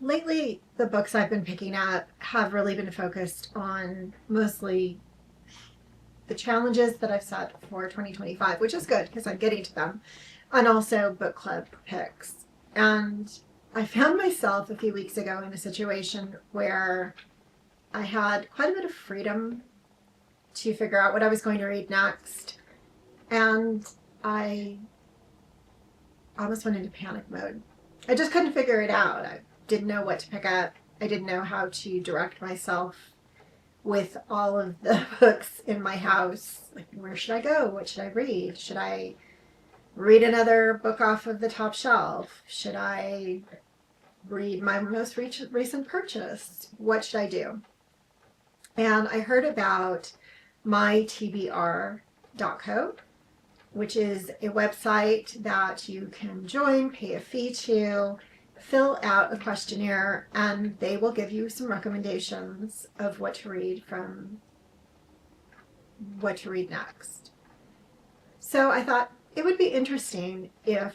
lately, the books I've been picking up have really been focused on mostly the challenges that I've set for 2025, which is good because I'm getting to them, and also book club picks. And I found myself a few weeks ago in a situation where I had quite a bit of freedom to figure out what I was going to read next. And I almost went into panic mode. I just couldn't figure it out. I didn't know what to pick up. I didn't know how to direct myself with all of the books in my house. Like, where should I go? What should I read? Should I read another book off of the top shelf? Should I read my most recent purchase? What should I do? And I heard about mytbr.co, which is a website that you can join, pay a fee to, fill out a questionnaire, and they will give you some recommendations of what to read next. So I thought it would be interesting if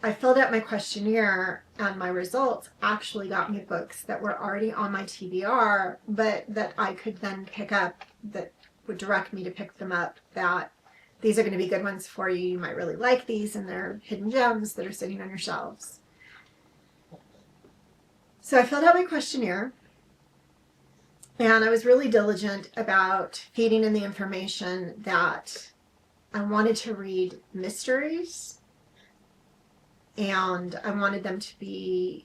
I filled out my questionnaire and my results actually got me books that were already on my TBR, but that I could then pick up, that would direct me to pick them up, that these are going to be good ones for you. You might really like these, and they're hidden gems that are sitting on your shelves. So I filled out my questionnaire, and I was really diligent about feeding in the information that I wanted to read mysteries, and I wanted them to be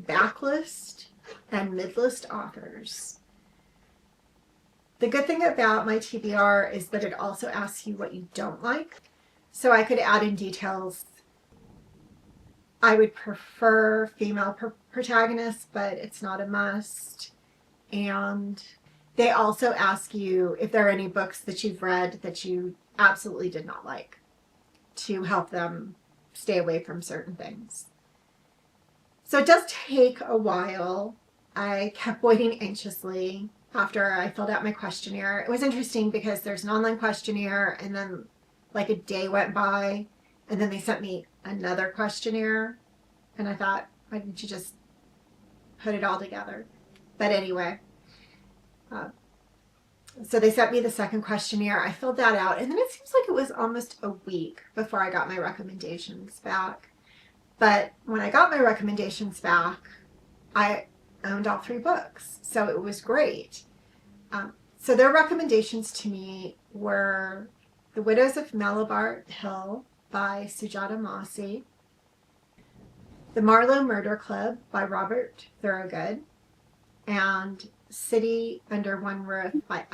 backlist and midlist authors. The good thing about my TBR is that it also asks you what you don't like. So I could add in details. I would prefer female protagonists, but it's not a must. And they also ask you if there are any books that you've read that you absolutely did not like, to help them stay away from certain things. So it does take a while. I kept waiting anxiously after I filled out my questionnaire. It was interesting because there's an online questionnaire, and then like a day went by, and then they sent me another questionnaire, and I thought, why didn't you just put it all together? But anyway, so they sent me the second questionnaire. I filled that out, and then it seems like it was almost a week before I got my recommendations back. But when I got my recommendations back, I owned all 3 books, so it was great. So their recommendations to me were The Widows of Malabar Hill by Sujata Massey, The Marlow Murder Club by Robert Thorogood, and City Under One Roof by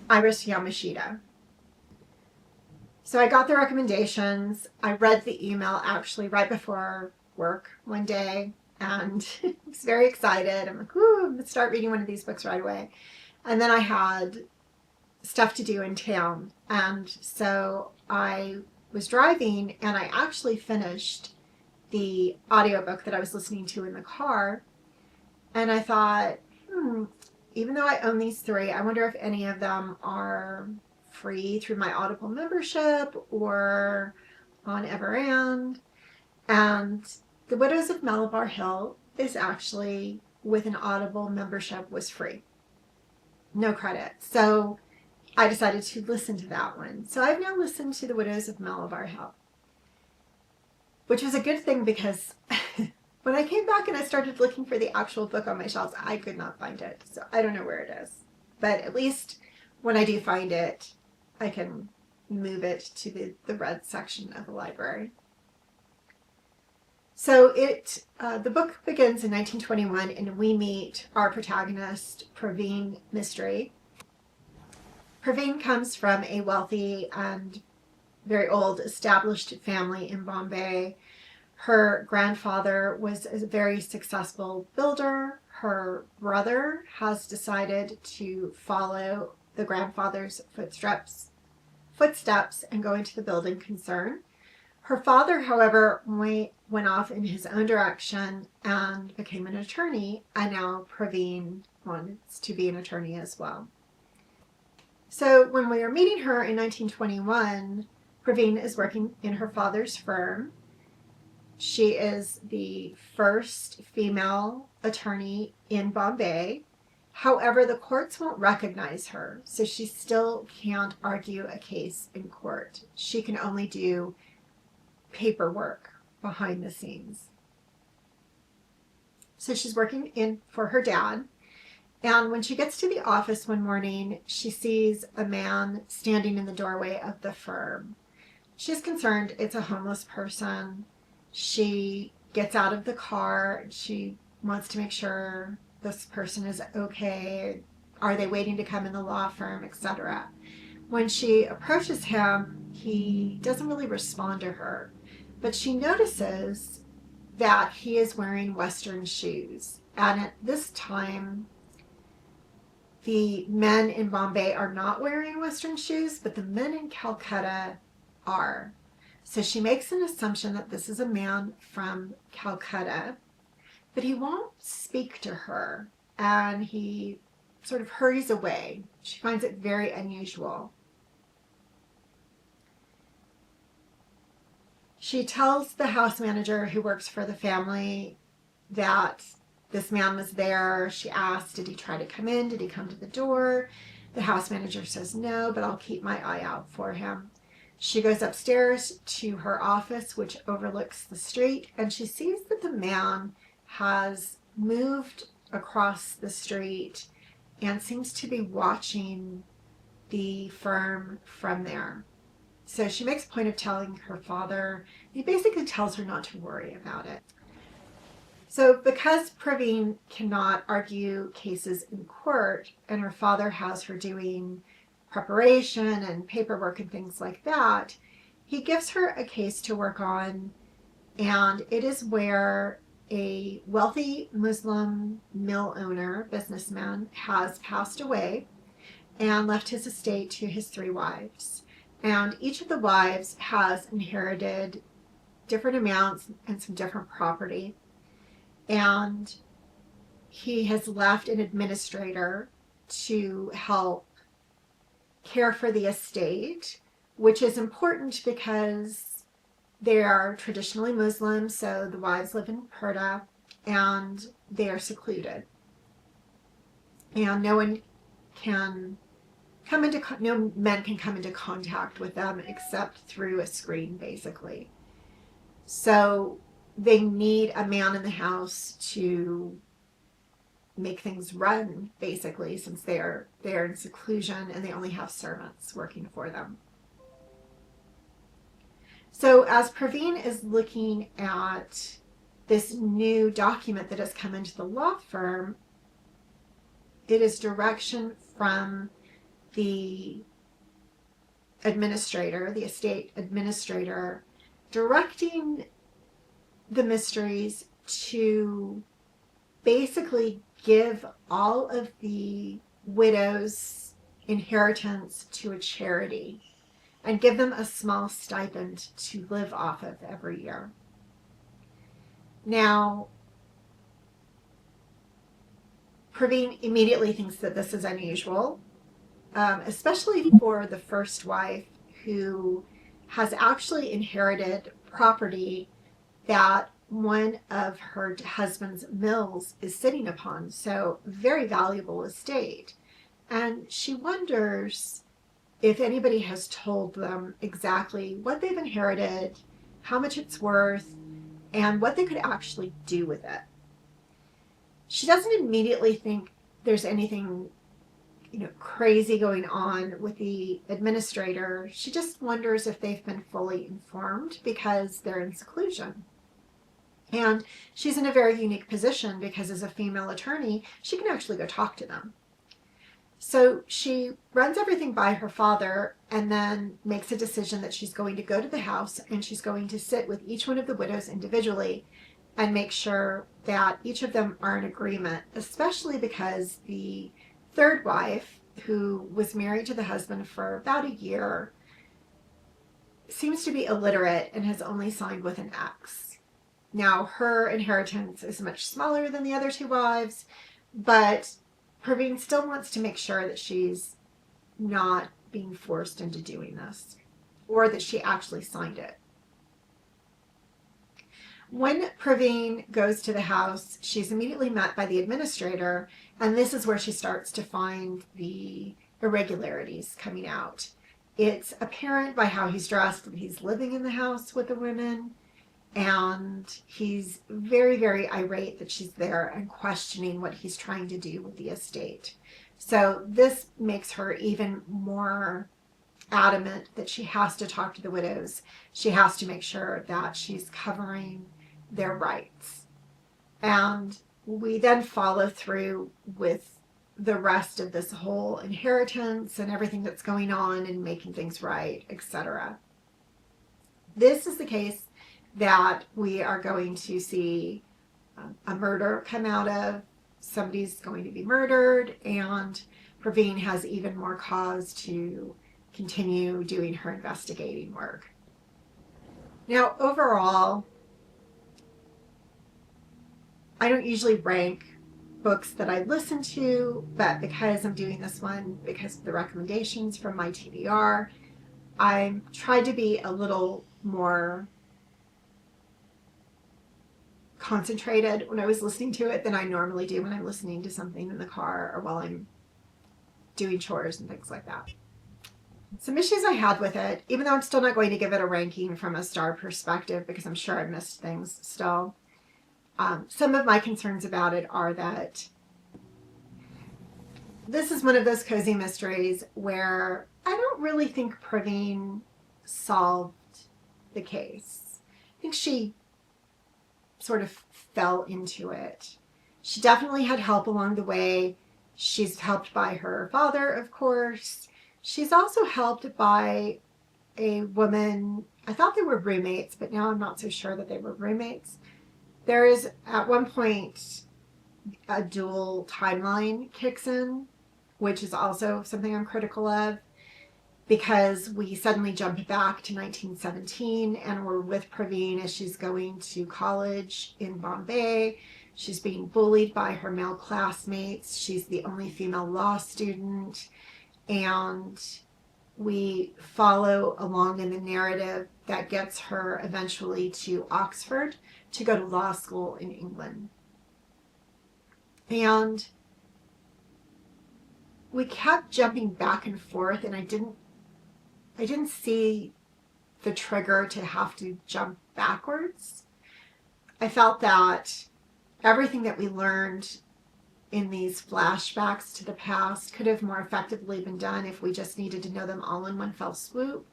Iris Yamashita. So I got the recommendations. I read the email actually right before work one day, and I was very excited. I'm like, ooh, I'm going to start reading one of these books right away. And then I had stuff to do in town. And so I was driving, and I actually finished the audiobook that I was listening to in the car. And I thought, even though I own these 3, I wonder if any of them are free through my Audible membership or on Everand. And The Widows of Malabar Hill is actually, with an Audible membership, was free. No credit. So I decided to listen to that one. So I've now listened to The Widows of Malabar Hill, which was a good thing because when I came back and I started looking for the actual book on my shelves, I could not find it. So I don't know where it is. But at least when I do find it, I can move it to the red section of the library. So the book begins in 1921, and we meet our protagonist, Praveen Mistry. Praveen comes from a wealthy and very old established family in Bombay. Her grandfather was a very successful builder. Her brother has decided to follow the grandfather's footsteps and go into the building concern. Her father, however, went off in his own direction and became an attorney, and now Praveen wants to be an attorney as well. So when we are meeting her in 1921, Praveen is working in her father's firm. She is the first female attorney in Bombay. However, the courts won't recognize her, so she still can't argue a case in court. She can only do paperwork behind the scenes. So she's working in for her dad. And when she gets to the office one morning, she sees a man standing in the doorway of the firm. She's concerned it's a homeless person. She gets out of the car. She wants to make sure this person is okay. Are they waiting to come in the law firm, etc. When she approaches him, he doesn't really respond to her, but she notices that he is wearing Western shoes. And at this time, the men in Bombay are not wearing Western shoes, but the men in Calcutta are. So she makes an assumption that this is a man from Calcutta, but he won't speak to her, and he sort of hurries away. She finds it very unusual. She tells the house manager who works for the family that this man was there. She asks, did he try to come in? Did he come to the door? The house manager says no, but I'll keep my eye out for him. She goes upstairs to her office, which overlooks the street, and she sees that the man has moved across the street and seems to be watching the firm from there. So she makes a point of telling her father. He basically tells her not to worry about it. So because Praveen cannot argue cases in court, and her father has her doing preparation and paperwork and things like that, he gives her a case to work on, and it is where a wealthy Muslim mill owner, businessman, has passed away and left his estate to his 3 wives. And each of the wives has inherited different amounts and some different property. And he has left an administrator to help care for the estate, which is important because they are traditionally Muslim, so the wives live in Purdah, and they are secluded. And no men can come into contact with them except through a screen, basically. So they need a man in the house to make things run, basically, since they're in seclusion and they only have servants working for them. So as Praveen is looking at this new document that has come into the law firm, it is direction from the administrator, the estate administrator, directing the Mysteries to basically give all of the widows' inheritance to a charity and give them a small stipend to live off of every year. Now, Praveen immediately thinks that this is unusual, especially for the first wife, who has actually inherited property that one of her husband's mills is sitting upon. So very valuable estate. And she wonders if anybody has told them exactly what they've inherited, how much it's worth, and what they could actually do with it. She doesn't immediately think there's anything, crazy going on with the administrator. She just wonders if they've been fully informed because they're in seclusion. And she's in a very unique position because as a female attorney, she can actually go talk to them. So she runs everything by her father and then makes a decision that she's going to go to the house and she's going to sit with each one of the widows individually and make sure that each of them are in agreement, especially because the third wife, who was married to the husband for about a year, seems to be illiterate and has only signed with an X. Now, her inheritance is much smaller than the other 2 wives, but Praveen still wants to make sure that she's not being forced into doing this, or that she actually signed it. When Praveen goes to the house, she's immediately met by the administrator, and this is where she starts to find the irregularities coming out. It's apparent by how he's dressed that he's living in the house with the women, and he's very, very irate that she's there and questioning what he's trying to do with the estate. So this makes her even more adamant that she has to talk to the widows. She has to make sure that she's covering their rights. And we then follow through with the rest of this whole inheritance and everything that's going on and making things right, etc. This is the case that we are going to see a murder come out of. Somebody's going to be murdered, and Praveen has even more cause to continue doing her investigating work. Now, overall, I don't usually rank books that I listen to, but because I'm doing this one, because of the recommendations from my TBR, I tried to be a little more concentrated when I was listening to it than I normally do when I'm listening to something in the car or while I'm doing chores and things like that. Some issues I had with it, even though I'm still not going to give it a ranking from a star perspective because I'm sure I missed things still. Some of my concerns about it are that this is one of those cozy mysteries where I don't really think Praveen solved the case. I think she sort of fell into it. She definitely had help along the way. She's helped by her father, of course. She's also helped by a woman. I thought they were roommates, but now I'm not so sure that they were roommates. There is, at one point, a dual timeline kicks in, which is also something I'm critical of, because we suddenly jump back to 1917 and we're with Praveen as she's going to college in Bombay. She's being bullied by her male classmates. She's the only female law student. And we follow along in the narrative that gets her eventually to Oxford to go to law school in England. And we kept jumping back and forth, and I didn't see the trigger to have to jump backwards. I felt that everything that we learned in these flashbacks to the past could have more effectively been done if we just needed to know them all in one fell swoop.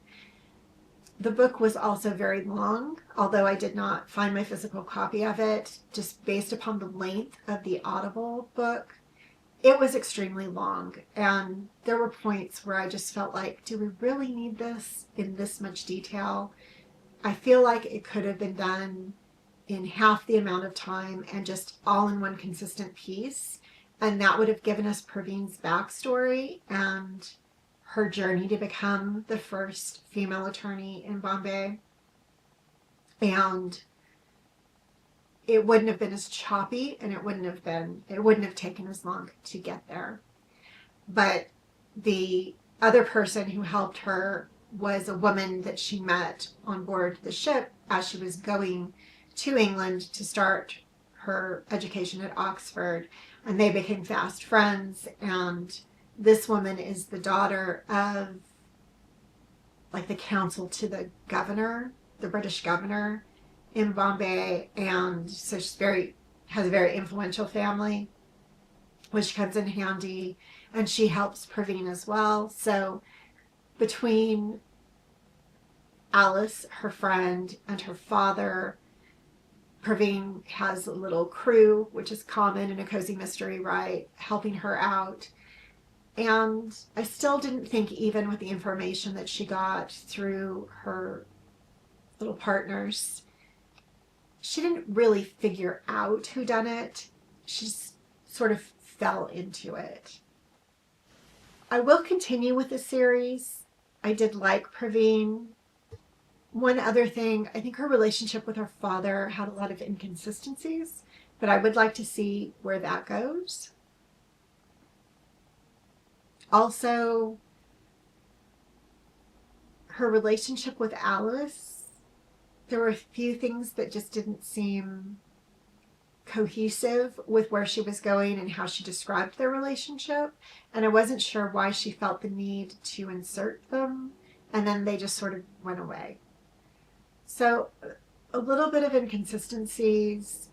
The book was also very long, although I did not find my physical copy of it, just based upon the length of the Audible book. It was extremely long, and there were points where I just felt like, do we really need this in this much detail? I feel like it could have been done in half the amount of time and just all in one consistent piece, and that would have given us Praveen's backstory and her journey to become the first female attorney in Bombay. And it wouldn't have been as choppy, and it wouldn't have taken as long to get there. But the other person who helped her was a woman that she met on board the ship as she was going to England to start her education at Oxford, and they became fast friends. And this woman is the daughter of like the counsel to the governor, the British governor in Bombay, and so has a very influential family, which comes in handy, and she helps Praveen as well. So between Alice, her friend, and her father, Praveen has a little crew, which is common in a cozy mystery, right, helping her out. And I still didn't think, even with the information that she got through her little partners, she didn't really figure out who done it. She just sort of fell into it. I will continue with the series. I did like Praveen. One other thing, I think her relationship with her father had a lot of inconsistencies, but I would like to see where that goes. Also, her relationship with Alice there were a few things that just didn't seem cohesive with where she was going and how she described their relationship. And I wasn't sure why she felt the need to insert them. And then they just sort of went away. So a little bit of inconsistencies,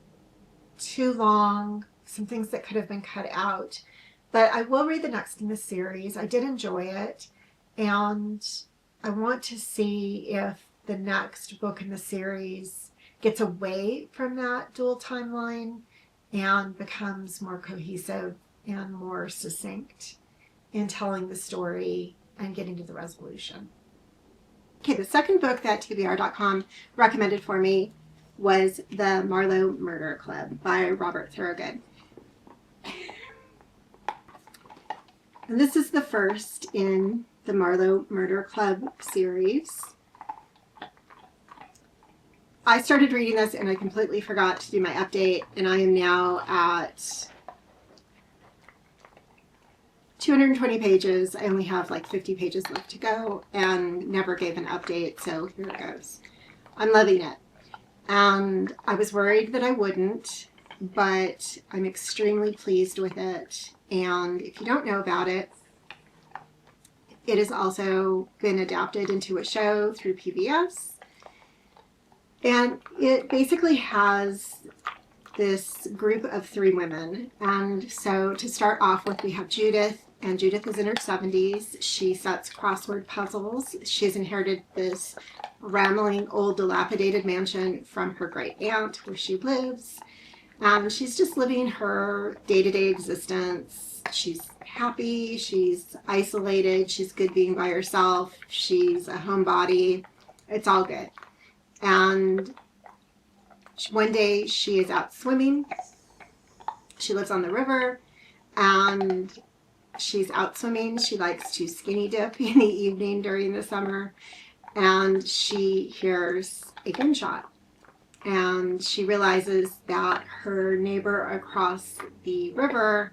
too long, some things that could have been cut out. But I will read the next in the series. I did enjoy it. And I want to see if the next book in the series gets away from that dual timeline and becomes more cohesive and more succinct in telling the story and getting to the resolution. Okay, the second book that TBR.com recommended for me was The Marlow Murder Club by Robert Thorogood. And this is the first in the Marlow Murder Club series. I started reading this and I completely forgot to do my update, and I am now at 220 pages. I only have like 50 pages left to go and never gave an update, so here it goes. I'm loving it. And I was worried that I wouldn't, but I'm extremely pleased with it. And if you don't know about it, it has also been adapted into a show through PBS. And it basically has this group of 3 women. And so to start off with, we have Judith, and Judith is in her 70s. She sets crossword puzzles. She's inherited this rambling, old, dilapidated mansion from her great aunt where she lives. And she's just living her day-to-day existence. She's happy, she's isolated, she's good being by herself, she's a homebody. It's all good. And one day she is out swimming. She lives on the river and she's out swimming. She likes to skinny dip in the evening during the summer, and she hears a gunshot. And she realizes that her neighbor across the river,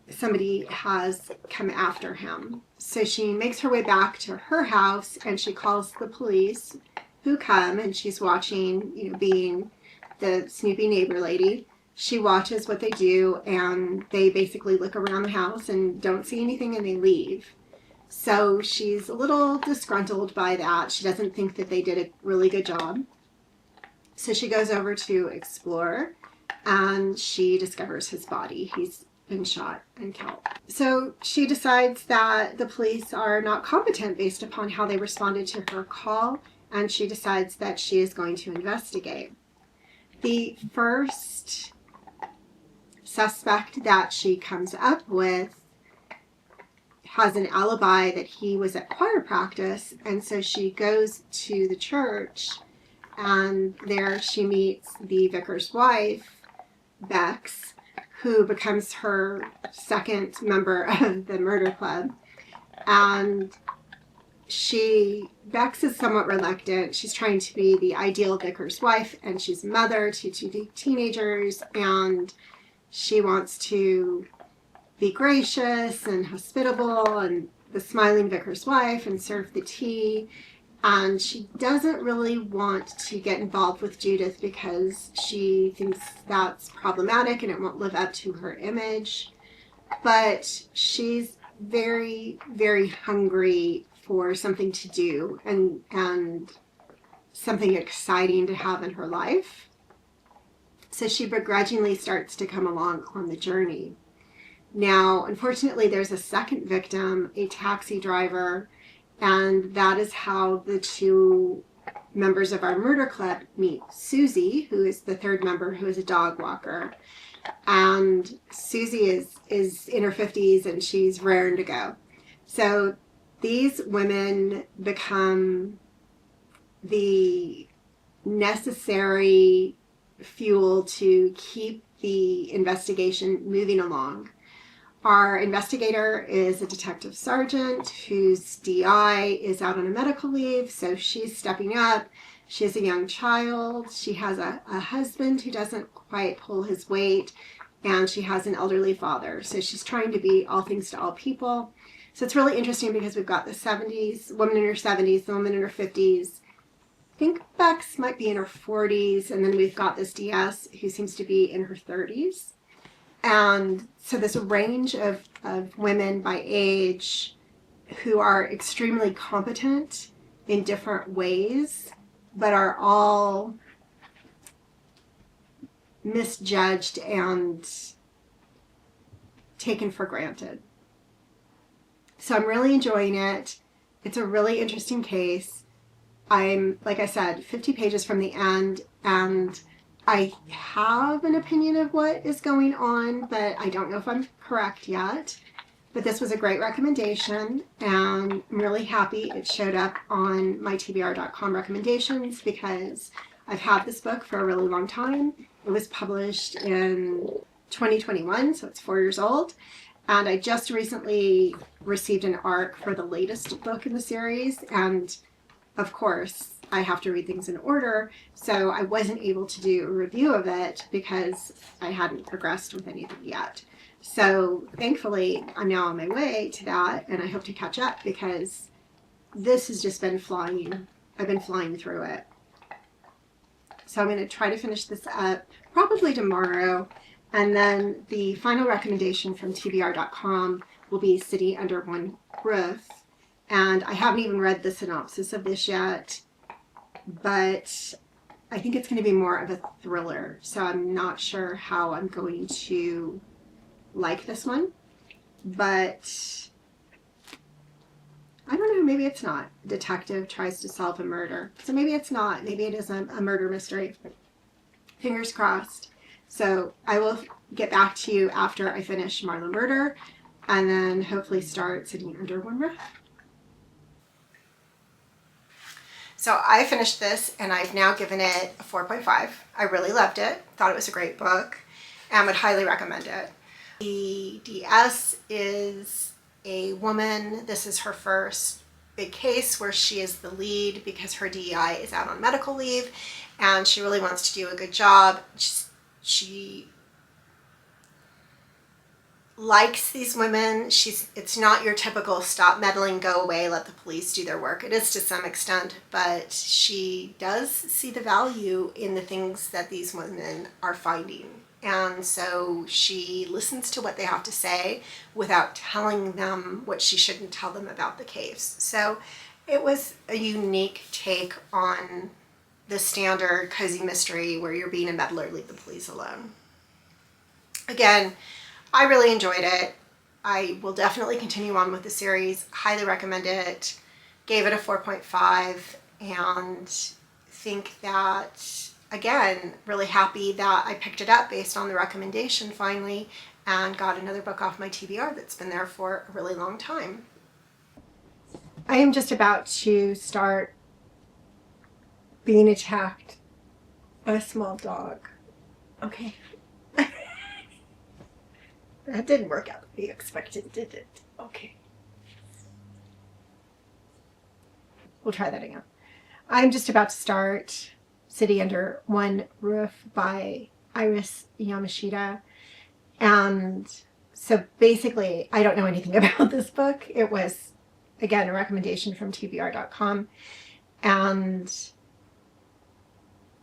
somebody has come after him. So she makes her way back to her house and she calls the police, who come, and she's watching, being the snoopy neighbor lady. She watches what they do, and they basically look around the house and don't see anything, and they leave. So she's a little disgruntled by that. She doesn't think that they did a really good job. So she goes over to explore, and she discovers his body. He's been shot and killed. So she decides that the police are not competent based upon how they responded to her call, and she decides that she is going to investigate. The first suspect that she comes up with has an alibi that he was at choir practice, and so she goes to the church, and there she meets the vicar's wife, Bex, who becomes her second member of the murder club. And Bex is somewhat reluctant. She's trying to be the ideal vicar's wife, and she's mother to 2 teenagers, and she wants to be gracious and hospitable and the smiling vicar's wife and serve the tea. And she doesn't really want to get involved with Judith because she thinks that's problematic and it won't live up to her image. But she's very, very hungry for something to do and something exciting to have in her life. So she begrudgingly starts to come along on the journey. Now, unfortunately, there's a second victim, a taxi driver, and that is how the 2 members of our murder club meet. Susie, who is the third member, who is a dog walker. And Susie is in her 50s and she's raring to go. So these women become the necessary fuel to keep the investigation moving along. Our investigator is a detective sergeant whose DI is out on a medical leave, so she's stepping up. She has a young child. She has a husband who doesn't quite pull his weight, and she has an elderly father. So she's trying to be all things to all people. So it's really interesting because we've got the 70s, woman in her 70s, the woman in her 50s, think Bex might be in her 40s, and then we've got this DS who seems to be in her 30s. And so there's a range of women by age who are extremely competent in different ways, but are all misjudged and taken for granted. So I'm really enjoying it. It's a really interesting case. I'm, like I said, 50 pages from the end, and I have an opinion of what is going on, but I don't know if I'm correct yet. But this was a great recommendation, and I'm really happy it showed up on my TBR.com recommendations because I've had this book for a really long time. It was published in 2021, so it's 4 years old. And I just recently received an ARC for the latest book in the series, and of course, I have to read things in order, so I wasn't able to do a review of it because I hadn't progressed with anything yet. So thankfully, I'm now on my way to that, and I hope to catch up because this has just been flying. I've been flying through it. So I'm going to try to finish this up probably tomorrow, and then the final recommendation from TBR.com will be City Under One Roof. And I haven't even read the synopsis of this yet, but I think it's going to be more of a thriller. So I'm not sure how I'm going to like this one, but I don't know, maybe it's not. A detective tries to solve a murder. So maybe it's not. Maybe it is a murder mystery. Fingers crossed. So I will get back to you after I finish Marlow Murder and then hopefully start Sitting Under One Roof. So I finished this and I've now given it a 4.5. I really loved it. Thought it was a great book and would highly recommend it. The DS is a woman. This is her first big case where she is the lead because her DEI is out on medical leave and she really wants to do a good job. She likes these women. It's not your typical stop meddling, go away, let the police do their work. It is to some extent, but she does see the value in the things that these women are finding. And so she listens to what they have to say without telling them what she shouldn't tell them about the case. So it was a unique take on the standard cozy mystery where you're being a meddler, leave the police alone. Again, I really enjoyed it. I will definitely continue on with the series. Highly recommend it. Gave it a 4.5 and think that, again, really happy that I picked it up based on the recommendation finally and got another book off my TBR that's been there for a really long time. I am just about to start being attacked by a small dog. Okay. That didn't work out the way you expected, did it? Okay. We'll try that again. I'm just about to start City Under One Roof by Iris Yamashita. And so basically, I don't know anything about this book. It was, again, a recommendation from TBR.com. And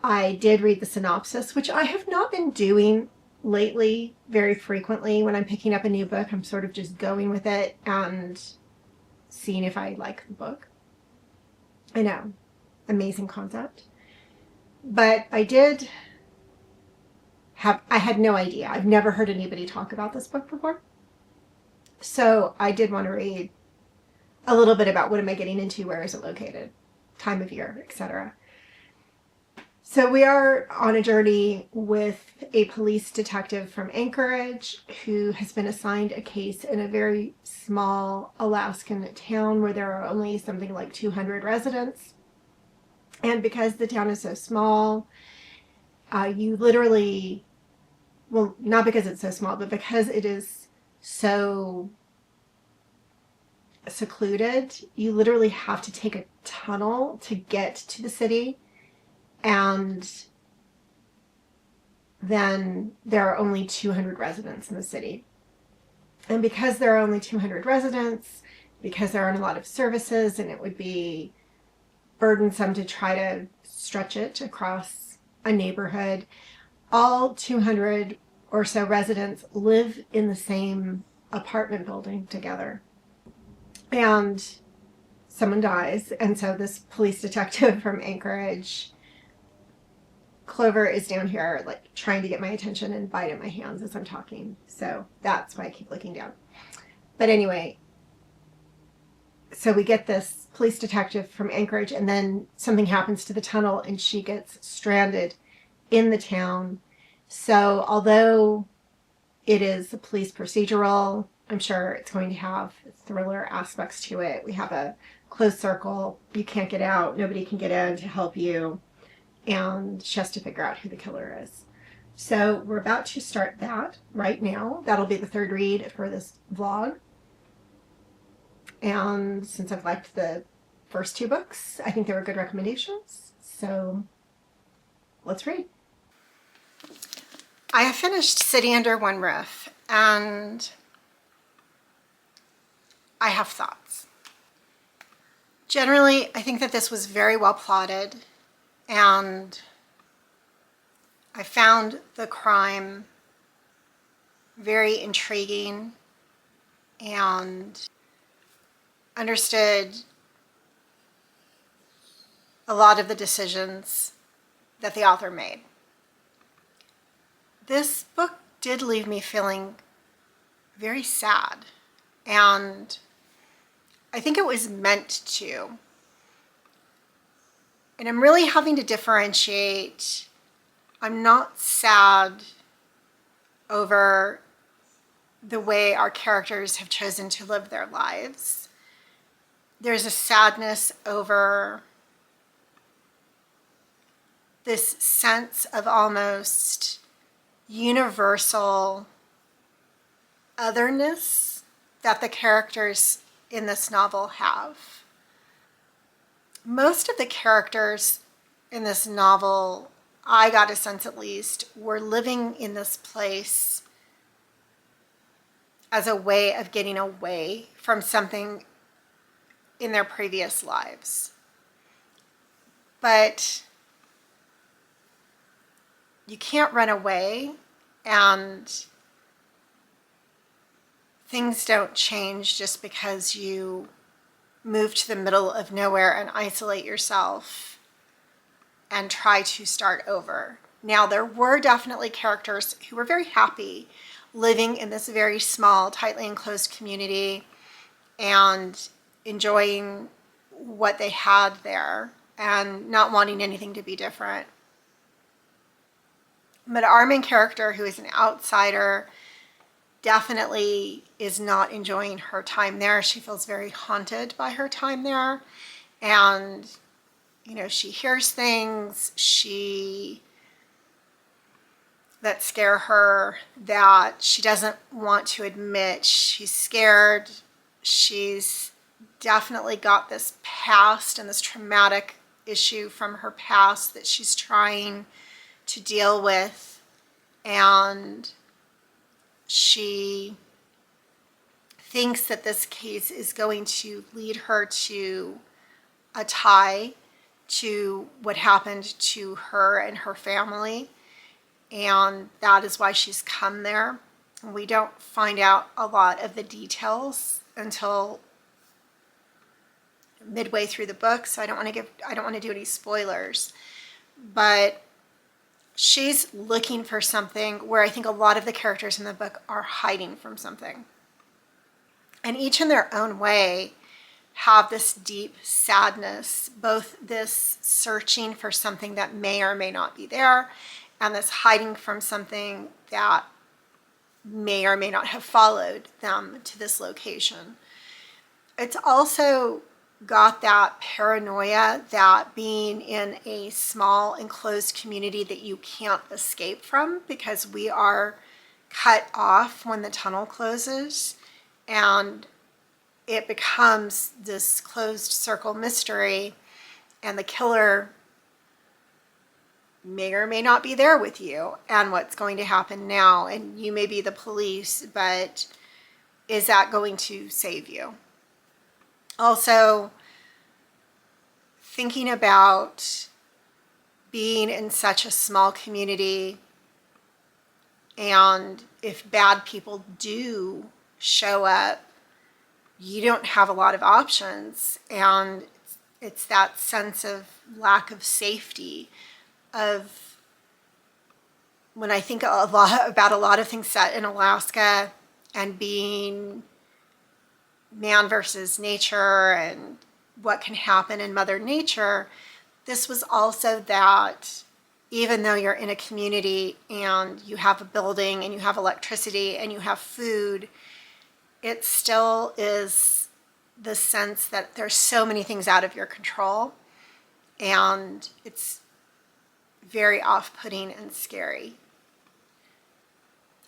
I did read the synopsis, which I have not been doing lately very frequently. When I'm picking up a new book, I'm sort of just going with it and seeing if I like the book. I know, amazing concept. But I had no idea. I've never heard anybody talk about this book before. So I did want to read a little bit about what am I getting into, where is it located, time of year, etc. So we are on a journey with a police detective from Anchorage who has been assigned a case in a very small Alaskan town where there are only something like 200 residents. And because the town is so small, you literally, well, not because it's so small, but because it is so secluded, you literally have to take a tunnel to get to the city. And then there are only 200 residents in the city. And because there are only 200 residents, because there aren't a lot of services, and it would be burdensome to try to stretch it across a neighborhood. All 200 or so residents live in the same apartment building together. And someone dies. And so this police detective from Anchorage, Clover, is down here like trying to get my attention and bite at my hands as I'm talking. So that's why I keep looking down. But anyway, so we get this police detective from Anchorage, and then something happens to the tunnel and she gets stranded in the town. So although it is a police procedural, I'm sure it's going to have thriller aspects to it. We have a closed circle. You can't get out. Nobody can get in to help you. And she has to figure out who the killer is. So we're about to start that right now. That'll be the third read for this vlog. And since I've liked the first two books, I think they were good recommendations. So let's read. I have finished City Under One Roof, and I have thoughts. Generally, I think that this was very well plotted, and I found the crime very intriguing and understood a lot of the decisions that the author made. This book did leave me feeling very sad, and I think it was meant to. And I'm really having to differentiate. I'm not sad over the way our characters have chosen to live their lives. There's a sadness over this sense of almost universal otherness that the characters in this novel have. Most of the characters in this novel, I got a sense at least, were living in this place as a way of getting away from something in their previous lives. But you can't run away, and things don't change just because you move to the middle of nowhere and isolate yourself and try to start over. Now, there were definitely characters who were very happy living in this very small, tightly enclosed community and enjoying what they had there and not wanting anything to be different. But our main character, who is an outsider, definitely is not enjoying her time there. She feels very haunted by her time there. And, you know, she hears things that scare her, that she doesn't want to admit. She's scared. She's definitely got this past and this traumatic issue from her past that she's trying to deal with, and she thinks that this case is going to lead her to a tie to what happened to her and her family, and that is why she's come there. We don't find out a lot of the details until midway through the book, so I don't want to do any spoilers, but she's looking for something where I think a lot of the characters in the book are hiding from something. And each in their own way have this deep sadness, both this searching for something that may or may not be there, and this hiding from something that may or may not have followed them to this location. It's also got that paranoia that being in a small enclosed community that you can't escape from, because we are cut off when the tunnel closes, and it becomes this closed circle mystery, and the killer may or may not be there with you, and what's going to happen now, and you may be the police, but is that going to save you? Also, thinking about being in such a small community, and if bad people do show up, you don't have a lot of options, and it's that sense of lack of safety. Of when I think about a lot of things set in Alaska and being man versus nature and what can happen in Mother Nature, this was also that even though you're in a community and you have a building and you have electricity and you have food, it still is the sense that there's so many things out of your control, and it's very off-putting and scary.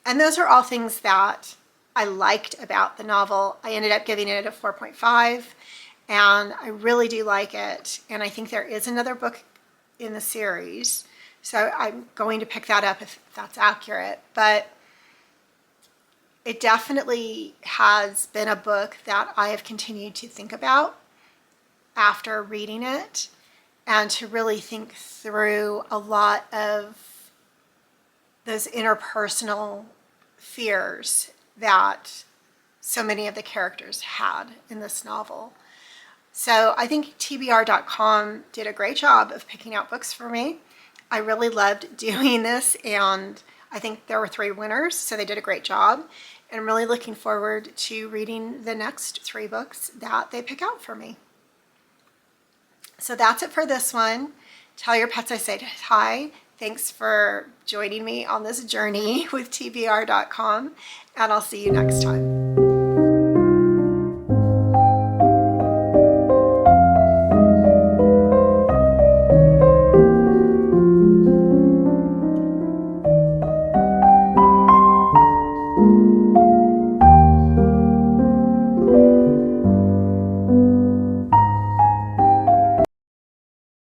And those are all things that I liked about the novel. I ended up giving it a 4.5, and I really do like it. And I think there is another book in the series, so I'm going to pick that up if that's accurate. But it definitely has been a book that I have continued to think about after reading it, and to really think through a lot of those interpersonal fears that so many of the characters had in this novel. So I think TBR.com did a great job of picking out books for me. I really loved doing this, and I think there were 3 winners, so they did a great job. And I'm really looking forward to reading the next 3 books that they pick out for me. So that's it for this one. Tell your pets I said hi. Thanks for joining me on this journey with TBR.com, and I'll see you next time.